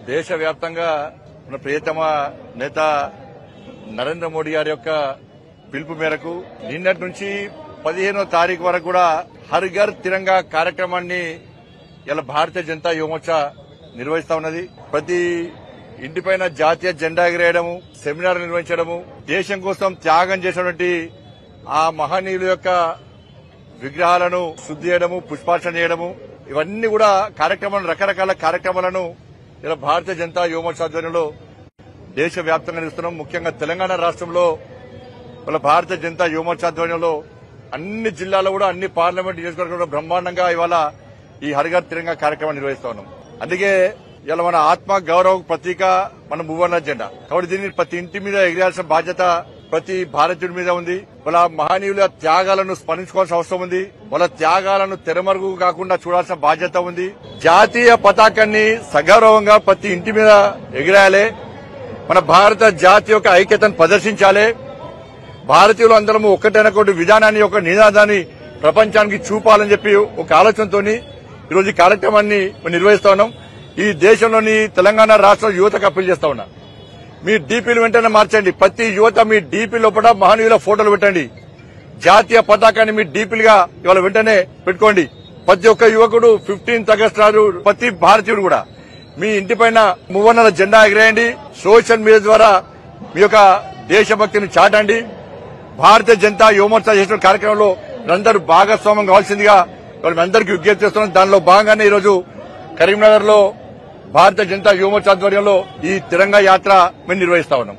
దేశవ్యాప్తంగా మన ప్రియతమ నేత నరేంద్ర మోడీ గారి యొక్క పిలుపు మేరకు నిన్నటి నుంచి 15వ తారీఖు వరకు కూడా హర్ ఘర్ తిరంగా కార్యక్రమాన్ని ఇలా భారతీయ జనతా యువమోర్చా నిర్వహిస్తా ఉన్నది. ప్రతి ఇంటిపైన జాతీయ జెండా ఎగిరేయడము, సెమినార్ నిర్వహించడము, దేశం కోసం త్యాగం చేసినటువంటి ఆ మహనీయుల యొక్క విగ్రహాలను శుద్ధి చేయడము, పుష్పార్చన చేయడము, ఇవన్నీ కూడా కార్యక్రమాలు, రకరకాల కార్యక్రమాలను ఇలా భారతీయ జనతా యువమోర్చా ఆధ్వర్యంలో దేశవ్యాప్తంగా నిర్వహిస్తున్నాం. ముఖ్యంగా తెలంగాణ రాష్ట్రంలో వాళ్ళ భారతీయ జనతా యువమోర్చా ఆధ్వర్యంలో అన్ని జిల్లాల్లో కూడా అన్ని పార్లమెంట్ నియోజకవర్గంలో బ్రహ్మాండంగా ఇవాళ ఈ హర్ ఘర్ తిరంగా కార్యక్రమాన్ని నిర్వహిస్తా ఉన్నాం. అందుకే ఇలా మన ఆత్మ గౌరవ ప్రతీక మన మూవర్ణ జెండా. కాబట్టి దీన్ని ప్రతి ఇంటి మీద ఎగిరాల్సిన బాధ్యత ప్రతి భారతీయుడి మీద ఉంది. వాళ్ళ మహనీయుల త్యాగాలను స్మరించుకోవాల్సిన అవసరం ఉంది. వాళ్ళ త్యాగాలను తెరమరుగు కాకుండా చూడాల్సిన బాధ్యత ఉంది. జాతీయ పతాకాన్ని సగౌరవంగా ప్రతి ఇంటి మీద ఎగిరాయాలి. మన భారత జాతి యొక్క ఐక్యతను ప్రదర్శించాలి. భారతీయులు అందరము ఒక్కటైనటువంటి విధానాన్ని, ఒక నినాదాన్ని ప్రపంచానికి చూపాలని చెప్పి ఒక ఆలోచనతో ఈరోజు ఈ కార్యక్రమాన్ని నిర్వహిస్తా ఉన్నాం. ఈ దేశంలోని తెలంగాణ రాష్ట్ర యువతకు అప్పీల్ చేస్తా ఉన్నా, మీ డీపీలు వెంటనే మార్చండి. ప్రతి యువత మీ డీపీ లోపల మహనీయుల ఫోటోలు పెట్టండి. జాతీయ పతాకాన్ని మీ డీపీలుగా ఇవాళ వెంటనే పెట్టుకోండి. ప్రతి ఒక్క యువకుడు 15th ఆగస్టు నాడు ప్రతి భారతీయుడు కూడా మీ ఇంటిపైన మూవర్ణాల జెండా ఎగిరేయండి. సోషల్ మీడియా ద్వారా మీ యొక్క దేశభక్తిని చాటండి. భారతీయ జనతా యువమోర్చా చేసిన కార్యక్రమంలో అందరూ భాగస్వామ్యం కావాల్సిందిగా మీ అందరికీ విజ్ఞప్తి చేస్తున్నాం. దానిలో భాగంగానే ఈరోజు కరీంనగర్ లో భారతీయ జనతా యువమోర్చా ఆధ్వర్యంలో ఈ తిరంగా యాత్ర మేము నిర్వహిస్తా ఉన్నాం.